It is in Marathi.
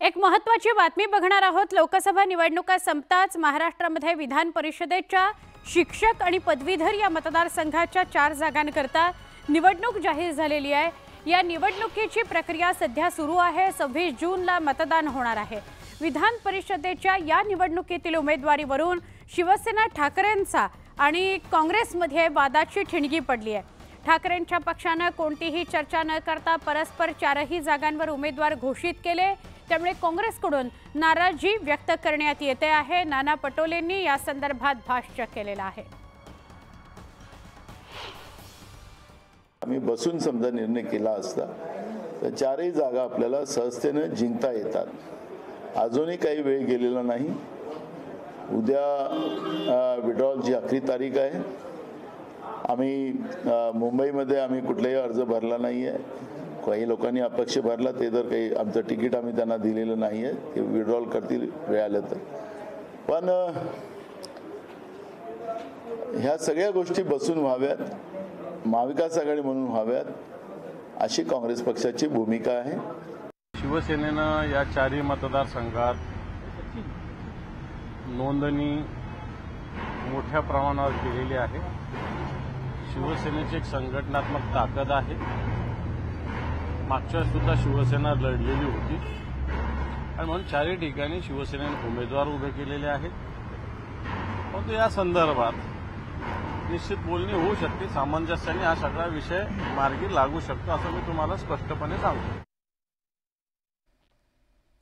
एक महत्त्वाची बातमी बघणार आहोत। लोकसभा निवडणुका संपताच महाराष्ट्रामध्ये विधान परिषदेच्या शिक्षक आणि पदवीधर या मतदारसंघाच्या 4 जागांकरता निवडणूक जाहीर झालेली आहे। या निवडणुकीची प्रक्रिया सध्या सुरू आहे। 26 जूनला मतदान होणार आहे। विधान परिषदेच्या या निवडणुकीतील उमेदवारीवरून शिवसेना ठाकरेंचा आणि काँग्रेसमध्ये वादाची ठिणगी पडली आहे। ठाकरेंच्या पक्षाने कोणतीही चर्चा न करता परस्पर 4ही जागांवर उमेदवार घोषित केले। त्यामुळे काँग्रेसकडून नाराजी व्यक्त करण्यात येते आहे। नाना पटोलेंनी या संदर्भात भाष्य केलेलं आहे। आम्ही बसून समजा निर्णय केला असता तर 4ही जागा आपल्याला सहजतेने जिंकता येतात। अजूनही काही वेळ गेलेला नाही। उद्या विड्रॉलची आखरी तारीख आहे। आम्ही मुंबईमध्ये आम्ही कुठलाही अर्ज भरला नाही आहे। काही लोकांनी अपक्ष भरला, ते तर काही आमचं तिकीट आम्ही त्यांना दिलेलं नाही आहे। ते विड्रॉल करतील वेळ आलं तर। पण ह्या सगळ्या गोष्टी बसून व्हाव्यात, महाविकास आघाडी म्हणून व्हाव्यात, अशी काँग्रेस पक्षाची भूमिका आहे। शिवसेनेनं या 4ही मतदारसंघात नोंदणी मोठ्या प्रमाणावर केलेली आहे। शिवसेनेची एक संघटनात्मक ताकद आहे। मागच्या सुद्धा शिवसेना लढलेली होती आणि म्हणून 4ही ठिकाणी शिवसेनेने उमेदवार उभे केलेले आहेत। परंतु या संदर्भात निश्चित बोलणी होऊ शकते। सामंजस्याने हा सगळा विषय मार्गी लागू शकतो असं मी तुम्हाला स्पष्टपणे सांगतो।